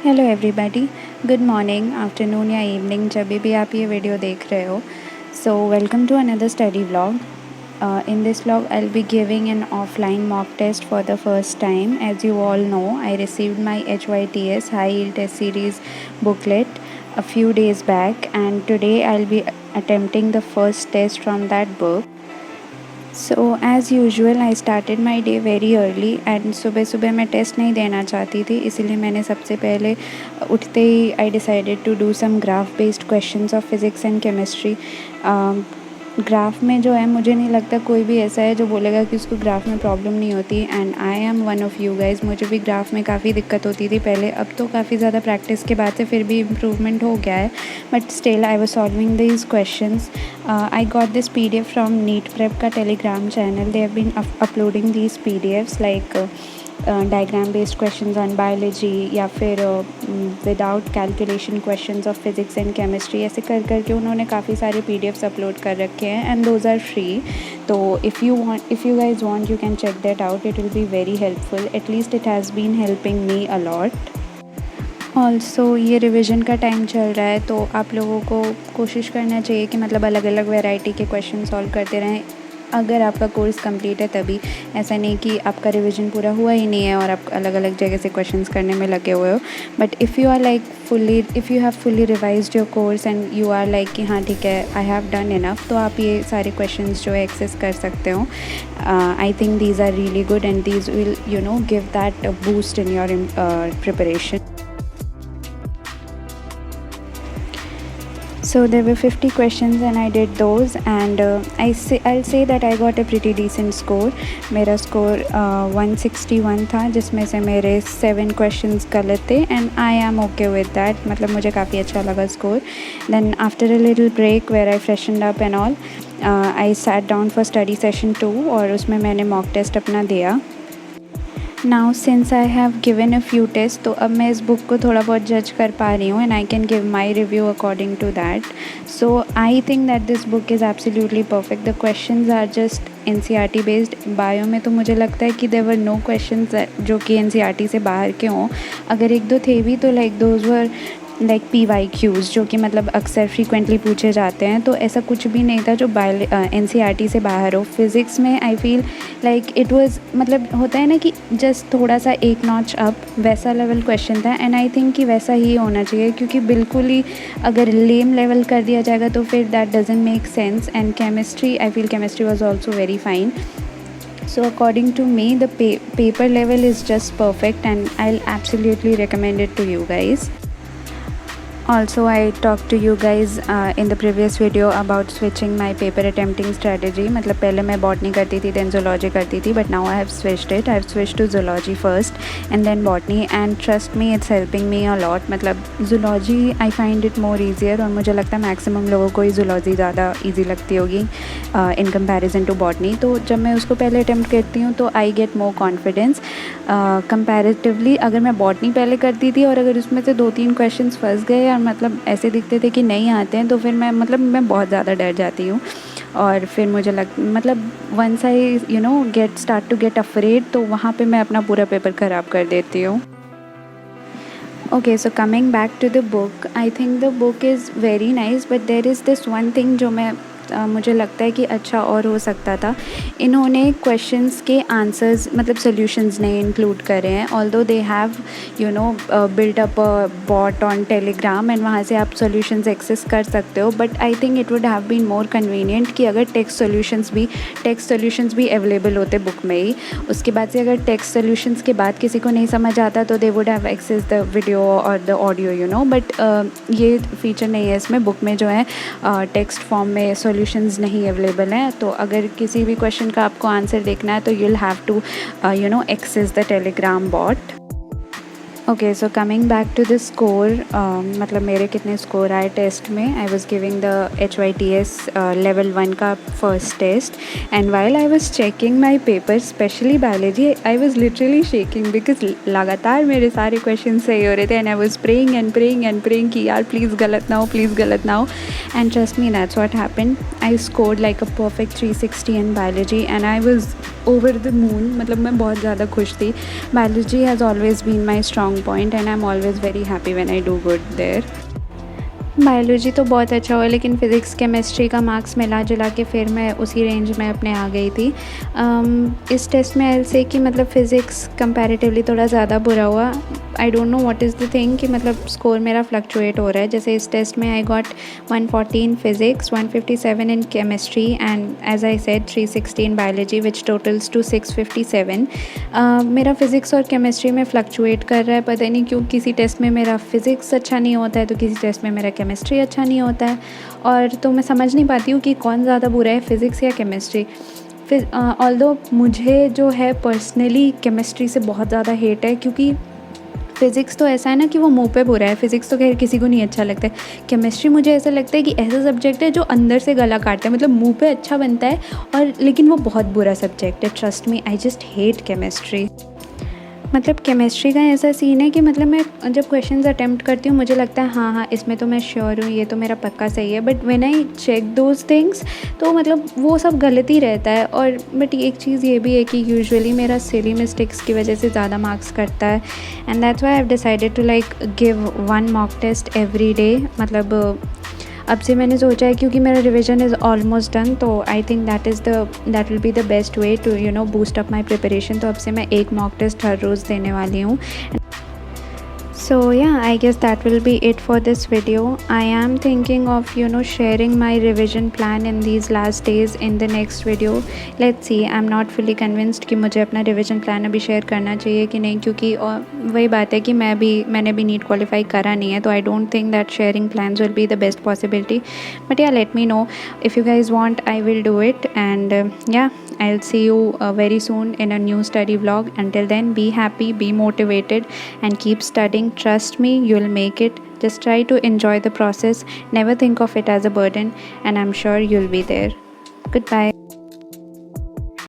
Hello everybody, good morning, afternoon या evening जब भी आप ये वीडियो देख रहे हो. So welcome to another study vlog. In this vlog I'll be giving an offline mock test for the first time. As you all know, I received my HYTS High Yield Test Series booklet a few days back, and today I'll be attempting the first test from that book. So as usual I started my day very early and सुबह सुबह मैं test नहीं देना चाहती थी, इसीलिए मैंने सबसे पहले उठते ही I decided to do some graph based questions of physics and chemistry. Graph में जो है, मुझे नहीं लगता कोई भी ऐसा है जो बोलेगा कि उसको ग्राफ में प्रॉब्लम नहीं होती. And I am one of you guys. मुझे भी ग्राफ में काफ़ी दिक्कत होती थी पहले, अब तो काफ़ी ज़्यादा प्रैक्टिस के बाद से फिर भी इम्प्रूवमेंट हो गया है, but still I was solving these questions. I got this PDF from NEET prep का Telegram channel. They have been uploading these PDFs like diagram based questions on biology या फिर without calculation questions of physics and chemistry. ऐसे कर करके उन्होंने काफ़ी सारे PDFs upload कर रखे हैं एंड दोज आर फ्री. तो if you guys want you can check that out. It will be very helpful. At least it has been helping me a lot. Also ये रिविज़न का टाइम चल रहा है, तो आप लोगों को कोशिश करना चाहिए कि मतलब अलग अलग वैरायटी के क्वेश्चन सॉल्व करते रहें. अगर आपका कोर्स कंप्लीट है तभी, ऐसा नहीं कि आपका रिवीजन पूरा हुआ ही नहीं है और आप अलग अलग जगह से क्वेश्चंस करने में लगे हुए हो. But if you have fully revised your course and you are like कि हाँ ठीक है, आई हैव डन इनफ, तो आप ये सारे क्वेश्चंस जो है एक्सेस कर सकते हो. I think these are really good and these will give that boost in your preparation. So there were 50 questions and I did those, and I'll say that I got a pretty decent score. मेरा score 161 था, जिसमें से मेरे 7 questions गलत थे, and I am okay with that. मतलब मुझे काफ़ी अच्छा लगा score. Then after a little break where I freshened up and all, I sat down for study session 2 और उसमें मैंने mock test अपना दिया. Now since I have given a few test, तो अब मैं इस बुक को थोड़ा बहुत जज कर पा रही हूँ and I can give my review according to that. So I think that this book is absolutely perfect. The questions are just NCERT based. Bio में तो मुझे लगता है कि देयर वर नो क्वेश्चंस जो कि NCERT से बाहर के हों. अगर एक दो थे भी तो like those were like PYQs, जो कि मतलब अक्सर फ्रीक्वेंटली पूछे जाते हैं. तो ऐसा कुछ भी नहीं था जो NCERT से बाहर हो. फिज़िक्स में I feel like it was, मतलब होता है ना कि जस्ट थोड़ा सा एक नॉच अप, वैसा लेवल क्वेश्चन था. एंड आई थिंक कि वैसा ही होना चाहिए, क्योंकि बिल्कुल ही अगर लेम लेवल कर दिया जाएगा तो फिर that doesn't make sense. And chemistry, I feel chemistry was also very fine. So according to me, the paper level is just perfect and I'll absolutely recommend it to you guys. Also, I talked to you guys in the previous video about switching my paper attempting strategy. मतलब पहले मैं botany करती थी, then zoology करती थी, but now I have switched it. I have switched to zoology first and then botany, and trust me, it's helping me a lot. मतलब zoology I find it more easier, और मुझे लगता है maximum लोगों को ही zoology ज़्यादा easy लगती होगी in comparison to botany. तो जब मैं उसको पहले attempt करती हूँ तो I get more confidence. Comparatively अगर मैं botany पहले करती थी और अगर उसमें से 2-3 questions फंस गए और मतलब ऐसे दिखते थे कि नहीं आते हैं, तो फिर मैं बहुत ज़्यादा डर जाती हूँ. और फिर मुझे मतलब once I start to get afraid, तो वहाँ पे मैं अपना पूरा पेपर ख़राब कर देती हूँ. Okay, so coming back to the book, I think the book is very nice, but there is this one thing जो मुझे लगता है कि अच्छा और हो सकता था. इन्होंने क्वेश्चंस के आंसर्स मतलब सॉल्यूशंस नहीं इंक्लूड करे हैं. Although they have built up a bot on Telegram and वहाँ से आप सॉल्यूशंस एक्सेस कर सकते हो. But I think it would have been more convenient कि अगर टेक्स्ट सॉल्यूशंस भी अवेलेबल होते बुक में ही. उसके बाद से अगर टेक्स्ट सॉल्यूशंस के बाद किसी को नहीं समझ आता तो they would have access the video और द ऑडियो बट ये फीचर नहीं है इसमें. बुक में जो है टेक्स्ट फॉर्म में सॉल्यूशंस नहीं अवेलेबल हैं. तो अगर किसी भी क्वेश्चन का आपको आंसर देखना है तो you will have to access the Telegram bot. Okay, so coming back to the score, मतलब मेरे कितने स्कोर आए टेस्ट में. I was giving the HYTS level 1 का first test, and while I was checking my paper, specially biology, I was literally shaking because लगातार मेरे सारे question सही हो रहे थे. And I was praying and praying and praying कि यार प्लीज़ गलत ना हो, प्लीज़ गलत ना हो. And trust me, that's what happened. I scored like a perfect 360 in biology and I was over the moon. मतलब मैं बहुत ज़्यादा खुश थी. Biology has always been my strong strong point and I'm always very happy when I do good there. Biology तो बहुत अच्छा हुआ, लेकिन फ़िज़िक्स केमिस्ट्री का मार्क्स मिला जुला के फिर मैं उसी रेंज में अपने आ गई थी। इस टेस्ट में आई से कि मतलब फ़िज़िक्स कंपैरेटिवली थोड़ा ज़्यादा बुरा हुआ। I don't know what is the thing कि मतलब स्कोर मेरा फ्लक्चुएट हो रहा है। जैसे इस टेस्ट में I got 140 in physics, 157 in chemistry and as I said 360 in biology which totals to 657। मेरा फ़िज़िक्स और केमिस्ट्री में फ्लक्चुएट कर रहा है, पता नहीं क्यों। किसी टेस्ट में मेरा फ़िज़िक्स अच्छा नहीं होता है तो किसी टेस्ट में मेरा केमिस्ट्री अच्छा नहीं होता है, और तो मैं समझ नहीं पाती हूँ कि कौन ज़्यादा बुरा है, फ़िज़िक्स या केमिस्ट्री। फिर ऑल्दो मुझे जो है पर्सनली केमिस्ट्री से बहुत ज़्यादा हेट है, क्योंकि फ़िज़िक्स तो ऐसा है ना कि वो मुँह पे बुरा है। फ़िज़िक्स तो खैर किसी को नहीं अच्छा लगता है। केमिस्ट्री मुझे ऐसा लगता है कि ऐसा सब्जेक्ट है जो अंदर से गला काटता है, मतलब मुँह पे अच्छा बनता है और लेकिन वो बहुत बुरा सब्जेक्ट है। Trust me, I just hate chemistry. मतलब केमिस्ट्री का ऐसा सीन है कि मतलब मैं जब क्वेश्चंस अटेम्प्ट करती हूँ मुझे लगता है हाँ इसमें तो मैं श्योर हूँ, ये तो मेरा पक्का सही है, but when I check those things तो मतलब वो सब गलत ही रहता है। और बट एक चीज़ ये भी है कि यूजुअली मेरा सिली मिस्टेक्स की वजह से ज़्यादा मार्क्स कटता है, and that's why I have decided to like give 1 mock test every day. मतलब अब से मैंने सोचा है क्योंकि मेरा रिवीजन इज़ ऑलमोस्ट डन, तो I think that will be the best way to boost up my preparation. तो अब से मैं 1 मॉक टेस्ट हर रोज़ देने वाली हूँ। So yeah, I guess that will be it for this video. I am thinking of sharing my revision plan in these last days in the next video. Let's see. I'm not fully convinced कि मुझे अपना revision plan अभी share करना चाहिए कि नहीं, क्योंकि वही बात है कि मैंने भी NEET qualify करा नहीं है, तो I don't think that sharing plans will be the best possibility. But yeah, let me know if you guys want. I will do it, and yeah, I'll see you very soon in a new study vlog. Until then, be happy, be motivated, and keep studying. Trust me, you'll make it. Just try to enjoy the process. Never think of it as a burden, and I'm sure you'll be there. Goodbye.